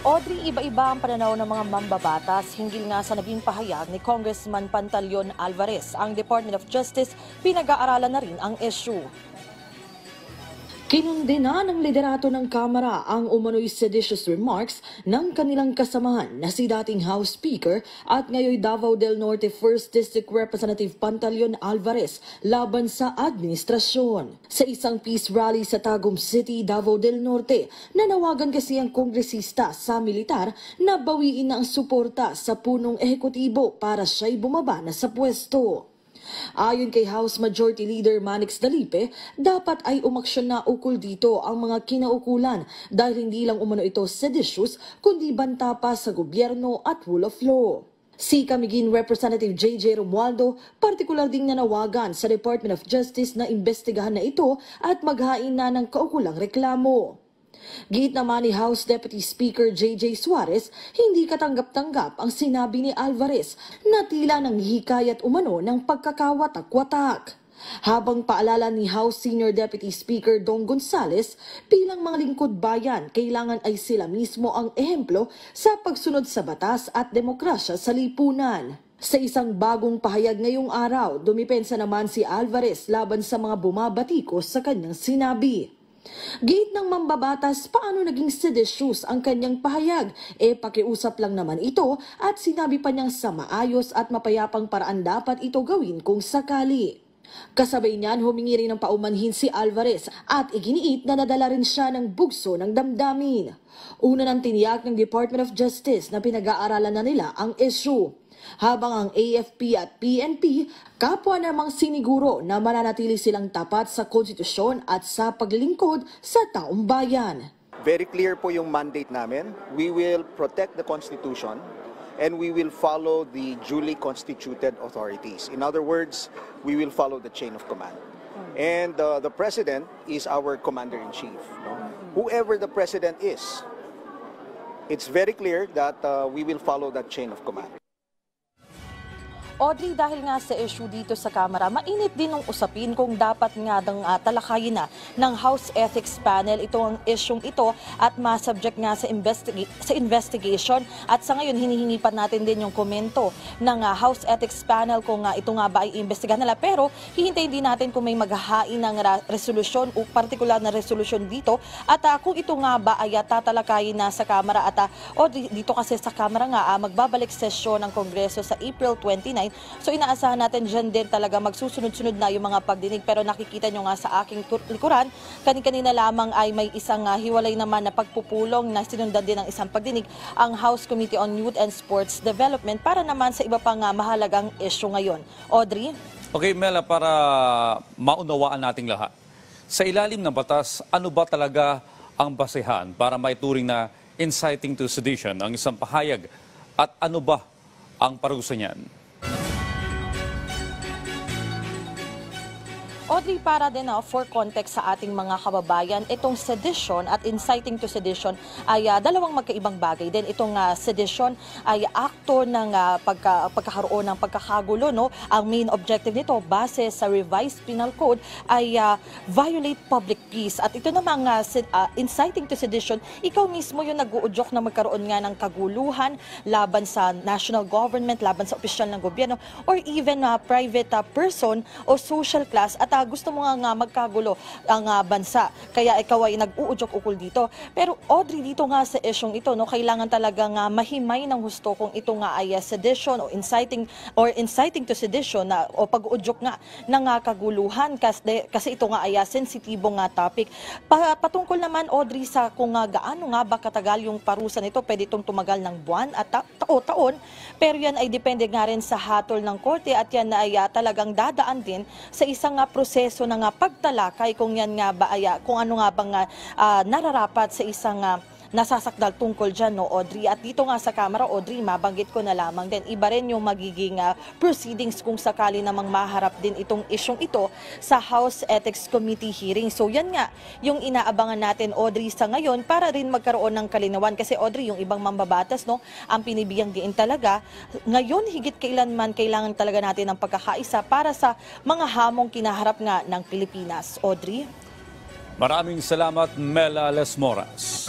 Audrey, iba-iba ang pananaw ng mga mambabatas hinggil nga sa naging pahayag ni Congressman Pantaleon Alvarez. Ang Department of Justice pinag-aaralan na rin ang issue. Kinundena ng liderato ng Kamara ang umano'y seditious remarks ng kanilang kasamahan na si dating House Speaker at ngayon Davao del Norte 1st District Representative Pantaleon Alvarez laban sa administrasyon. Sa isang peace rally sa Tagum City, Davao del Norte, nanawagan kasi ang kongresista sa militar na bawiin na ang suporta sa punong ehekutibo para siya'y bumaba na sa pwesto. Ayon kay House Majority Leader Manix Dalipe, dapat ay umaksyon na ukol dito ang mga kinaukulan dahil hindi lang umano ito seditious kundi banta pa sa gobyerno at rule of law. Si Camiguin Representative J.J. Romualdo, partikular ding nanawagan sa Department of Justice na imbestigahan na ito at maghain na ng kaukulang reklamo. Giit naman ni House Deputy Speaker J.J. Suarez, hindi katanggap-tanggap ang sinabi ni Alvarez na tila nang hikayat umano ng pagkakawatak-watak. Habang paalala ni House Senior Deputy Speaker Dong Gonzales, bilang mga lingkod bayan, kailangan ay sila mismo ang ehemplo sa pagsunod sa batas at demokrasya sa lipunan. Sa isang bagong pahayag ngayong araw, dumipensa naman si Alvarez laban sa mga bumabatikos sa kanyang sinabi. Giit ng mambabatas, paano naging seditious ang kanyang pahayag? Pakiusap lang naman ito at sinabi pa niyang sa maayos at mapayapang paraan dapat ito gawin kung sakali. Kasabay niyan, humingi rin ng paumanhin si Alvarez at iginiit na nadala rin siya ng bugso ng damdamin. Una ng tiniyak ng Department of Justice na pinag-aaralan na nila ang issue. Habang ang AFP at PNP, kapwa namang siniguro na mananatili silang tapat sa konstitusyon at sa paglilingkod sa taong bayan. Very clear po yung mandate namin. We will protect the Constitution and we will follow the duly constituted authorities. In other words, we will follow the chain of command. And the President is our Commander-in-Chief. No? Whoever the President is, it's very clear that we will follow that chain of command. Audrey, dahil nga sa issue dito sa Kamara, mainit din ang usapin kung dapat nga talakayin na ng House Ethics Panel itong isyung ito at masubject nga sa investigation. At sa ngayon, hinihingi pa natin din yung komento ng House Ethics Panel kung ito nga ba ay imbestigahan nila. Pero hihintayin din natin kung may maghahain ng resolusyon o partikular na resolusyon dito at kung ito nga ba ay tatalakayin na sa Kamara. At Audrey, dito kasi sa Kamara nga magbabalik sesyon ng Kongreso sa April 29. So inaasahan natin dyan din talaga magsusunod-sunod na yung mga pagdinig. Pero nakikita nyo nga sa aking likuran, kanina lamang ay may isang hiwalay naman na pagpupulong na sinundan din ng isang pagdinig ang House Committee on Youth and Sports Development para naman sa iba pang mahalagang issue ngayon. Audrey? Okay, Mela, para maunawaan nating lahat. Sa ilalim ng batas, ano ba talaga ang basehan para maituring na inciting to sedition ang isang pahayag at ano ba ang parusa niyan? Audrey, para din for context sa ating mga kababayan, itong sedition at inciting to sedition ay dalawang magkaibang bagay. Then itong sedition ay akto ng pagkakaroon ng pagkakagulo. No? Ang main objective nito, base sa revised penal code, ay violate public peace. At ito namang inciting to sedition, ikaw mismo yung nag-uudyok na magkaroon nga ng kaguluhan laban sa national government, laban sa opisyal ng gobyerno, or even private person o social class at gusto mo nga magkagulo ang bansa. Kaya ikaw ay nag-uudyok ukol dito. Pero Audrey, dito nga sa isyong ito, no, kailangan talagang mahimay ng husto kung ito nga ay sedition o inciting to sedition o pag-uudyok nga ng kaguluhan kasi ito nga ay sensitibong topic. Patungkol naman, Audrey, sa kung gaano nga ba katagal yung parusa nito, pwede itong tumagal ng buwan at taon, pero yan ay depende nga rin sa hatol ng korte at yan ay talagang dadaan din sa isang proseso ng pagtalakay kung yan nga ba ay kung ano nga bang nararapat sa isang nasasakdal tungkol dyan, no, Audrey. At dito nga sa Kamara, Audrey, mabanggit ko na lamang din, iba rin yung magiging proceedings kung sakali namang maharap din itong isyong ito sa House Ethics Committee hearing. So yan nga, yung inaabangan natin, Audrey, sa ngayon para rin magkaroon ng kalinawan. Kasi Audrey, yung ibang mambabatas, no, ang pinibigyang diin talaga, ngayon higit kailanman kailangan talaga natin ng pagkakaisa para sa mga hamong kinaharap nga ng Pilipinas. Audrey? Maraming salamat, Mela Lesmoras.